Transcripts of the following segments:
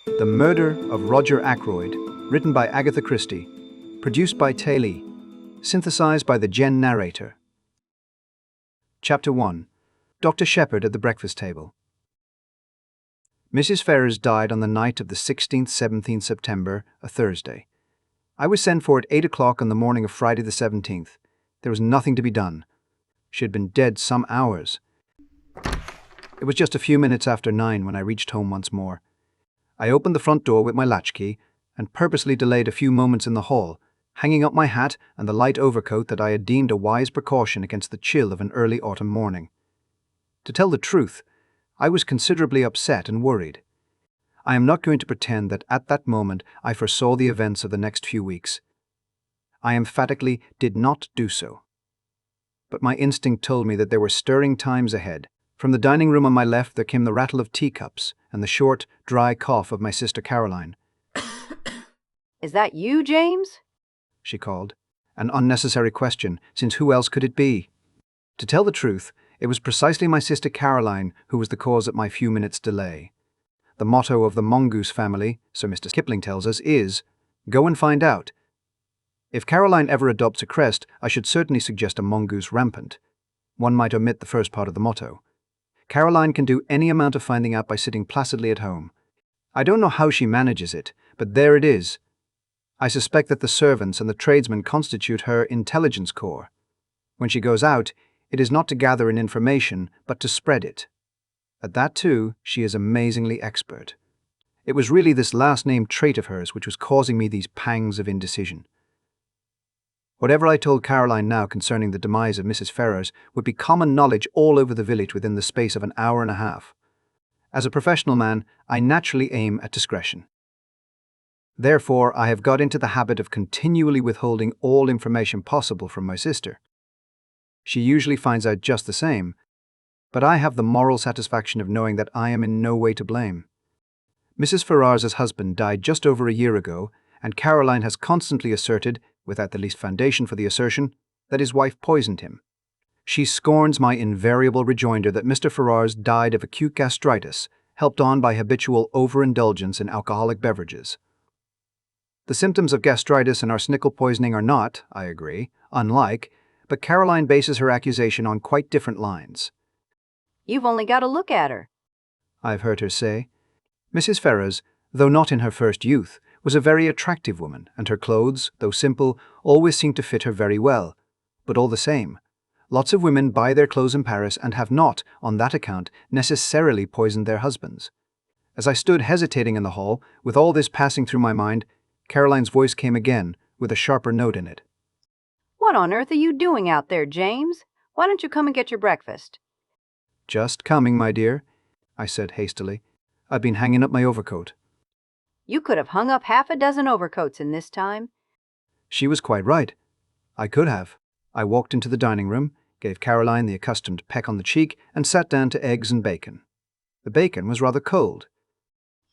The Murder of Roger Ackroyd, written by Agatha Christie, produced by Taylor, synthesized by the GenNarrator. Chapter 1. Dr. Shepherd at the breakfast table. Mrs. Ferrars died on the night of the 16th-17th September, a Thursday. I was sent for at 8 o'clock on the morning of Friday the 17th. There was nothing to be done. She had been dead some hours. It was just a few minutes after 9 when I reached home once more. I opened the front door with my latchkey and purposely delayed a few moments in the hall, hanging up my hat and the light overcoat that I had deemed a wise precaution against the chill of an early autumn morning. To tell the truth, I was considerably upset and worried. I am not going to pretend that at that moment I foresaw the events of the next few weeks. I emphatically did not do so. But my instinct told me that there were stirring times ahead. From the dining room on my left there came the rattle of teacups and the short, dry cough of my sister Caroline. "Is that you, James?" she called. An unnecessary question, since who else could it be? To tell the truth, it was precisely my sister Caroline who was the cause of my few minutes' delay. The motto of the mongoose family, so Mr. Kipling tells us, is, "Go and find out." If Caroline ever adopts a crest, I should certainly suggest a mongoose rampant. One might omit the first part of the motto. Caroline can do any amount of finding out by sitting placidly at home. I don't know how she manages it, but there it is. I suspect that the servants and the tradesmen constitute her intelligence corps. When she goes out, it is not to gather in information, but to spread it. At that, too, she is amazingly expert. It was really this last-named trait of hers which was causing me these pangs of indecision. Whatever I told Caroline now concerning the demise of Mrs. Ferrars would be common knowledge all over the village within the space of an hour and a half. As a professional man, I naturally aim at discretion. Therefore, I have got into the habit of continually withholding all information possible from my sister. She usually finds out just the same, but I have the moral satisfaction of knowing that I am in no way to blame. Mrs. Ferrars's husband died just over a year ago, and Caroline has constantly asserted, without the least foundation for the assertion, that his wife poisoned him. She scorns my invariable rejoinder that Mr. Ferrars died of acute gastritis, helped on by habitual overindulgence in alcoholic beverages. The symptoms of gastritis and arsenical poisoning are not, I agree, unlike, but Caroline bases her accusation on quite different lines. "You've only got to look at her," I've heard her say. Mrs. Ferrars, though not in her first youth, was a very attractive woman, and her clothes, though simple, always seemed to fit her very well. But all the same, lots of women buy their clothes in Paris and have not, on that account, necessarily poisoned their husbands. As I stood hesitating in the hall, with all this passing through my mind, Caroline's voice came again, with a sharper note in it. "What on earth are you doing out there, James? Why don't you come and get your breakfast?" "Just coming, my dear," I said hastily. "I've been hanging up my overcoat." "You could have hung up half a dozen overcoats in this time." She was quite right. I could have. I walked into the dining room, gave Caroline the accustomed peck on the cheek, and sat down to eggs and bacon. The bacon was rather cold.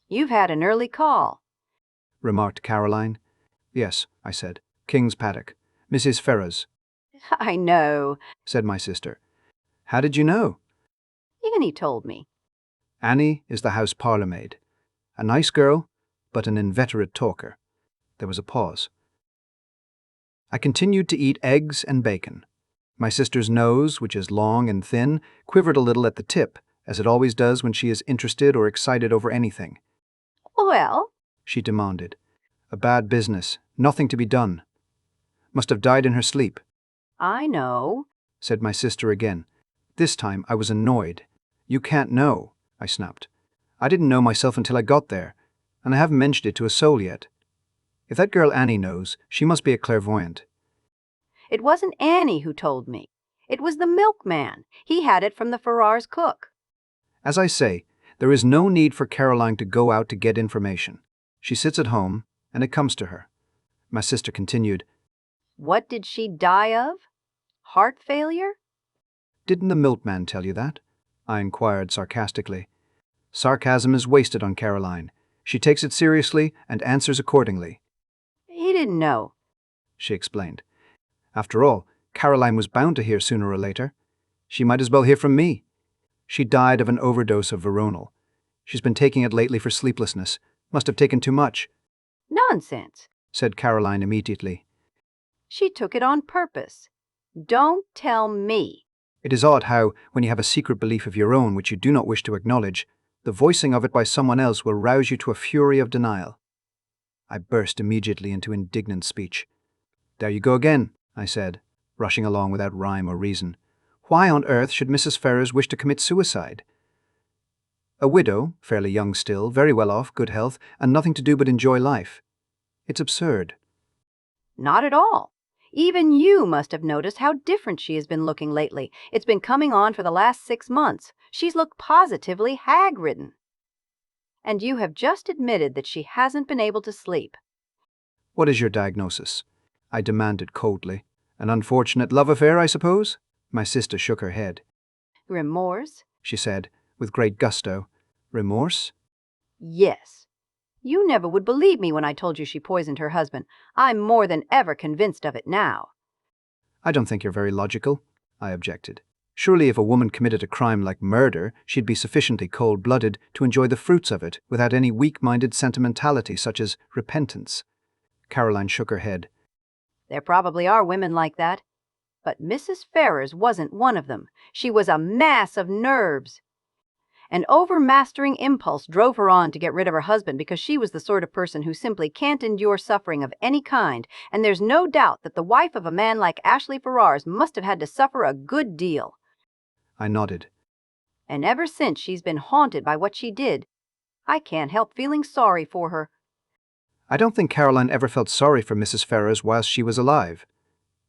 "You've had an early call," remarked Caroline. "Yes," I said. "King's paddock. Mrs. Ferrars," "I know," said my sister. "How did you know?" "Annie told me." Annie is the house parlour-maid. A nice girl, but an inveterate talker. There was a pause. I continued to eat eggs and bacon. My sister's nose, which is long and thin, quivered a little at the tip, as it always does when she is interested or excited over anything. "Well?" she demanded. "A bad business. Nothing to be done. Must have died in her sleep," "I know," said my sister again. This time I was annoyed. "You can't know," I snapped. "I didn't know myself until I got there, and I haven't mentioned it to a soul yet. If that girl Annie knows, she must be a clairvoyant." "It wasn't Annie who told me. It was the milkman. He had it from the Ferrars cook." As I say, there is no need for Caroline to go out to get information. She sits at home, and it comes to her. My sister continued, "What did she die of? Heart failure?" "Didn't the milkman tell you that?" I inquired sarcastically. Sarcasm is wasted on Caroline. She takes it seriously and answers accordingly. "He didn't know," she explained. After all, Caroline was bound to hear sooner or later. She might as well hear from me. She died of an overdose of veronal. She's been taking it lately for sleeplessness. Must have taken too much, Nonsense. said Caroline immediately. She took it on purpose. Don't tell me. It is odd how, when you have a secret belief of your own which you do not wish to acknowledge, the voicing of it by someone else will rouse you to a fury of denial. I burst immediately into indignant speech. There you go again, I said, rushing along without rhyme or reason. Why on earth should Mrs. Ferrars wish to commit suicide? A widow, fairly young still, very well off, good health, and nothing to do but enjoy life. It's absurd. Not at all. Even you must have noticed how different she has been looking lately. It's been coming on for the last 6 months. She's looked positively hag-ridden. And you have just admitted that she hasn't been able to sleep. What is your diagnosis? I demanded coldly. An unfortunate love affair, I suppose? My sister shook her head. Remorse? She said, with great gusto. Remorse? Yes. You never would believe me when I told you she poisoned her husband. I'm more than ever convinced of it now. I don't think you're very logical, I objected. Surely if a woman committed a crime like murder, she'd be sufficiently cold-blooded to enjoy the fruits of it without any weak-minded sentimentality such as repentance. Caroline shook her head. There probably are women like that. But Mrs. Ferrars wasn't one of them. She was a mass of nerves. An overmastering impulse drove her on to get rid of her husband because she was the sort of person who simply can't endure suffering of any kind, and there's no doubt that the wife of a man like Ashley Ferrars must have had to suffer a good deal. I nodded. And ever since she's been haunted by what she did, I can't help feeling sorry for her. I don't think Caroline ever felt sorry for Mrs. Ferrars whilst she was alive.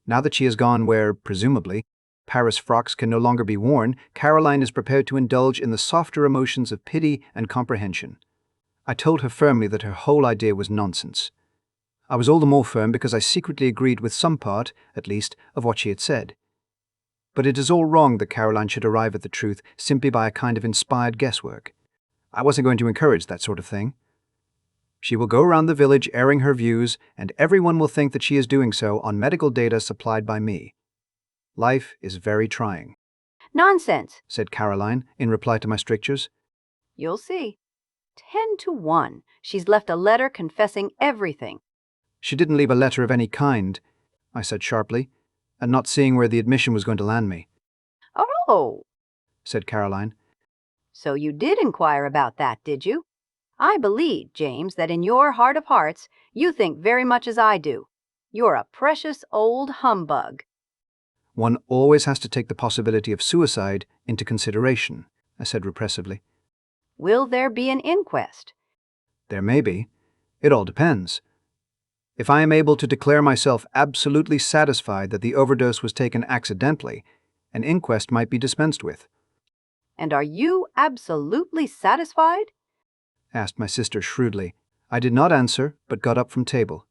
Now that she has gone where, presumably, Paris frocks can no longer be worn, Caroline is prepared to indulge in the softer emotions of pity and comprehension. I told her firmly that her whole idea was nonsense. I was all the more firm because I secretly agreed with some part, at least, of what she had said. But it is all wrong that Caroline should arrive at the truth simply by a kind of inspired guesswork. I wasn't going to encourage that sort of thing. She will go around the village airing her views, and everyone will think that she is doing so on medical data supplied by me. Life is very trying. Nonsense, said Caroline in reply to my strictures. You'll see. 10 to 1. She's left a letter confessing everything. She didn't leave a letter of any kind, I said sharply, and not seeing where the admission was going to land me. Oh, said Caroline. So you did inquire about that, did you? I believe, James, that in your heart of hearts, you think very much as I do. You're a precious old humbug. One always has to take the possibility of suicide into consideration, I said repressively. Will there be an inquest? There may be. It all depends. If I am able to declare myself absolutely satisfied that the overdose was taken accidentally, an inquest might be dispensed with. And are you absolutely satisfied? Asked my sister shrewdly. I did not answer, but got up from table.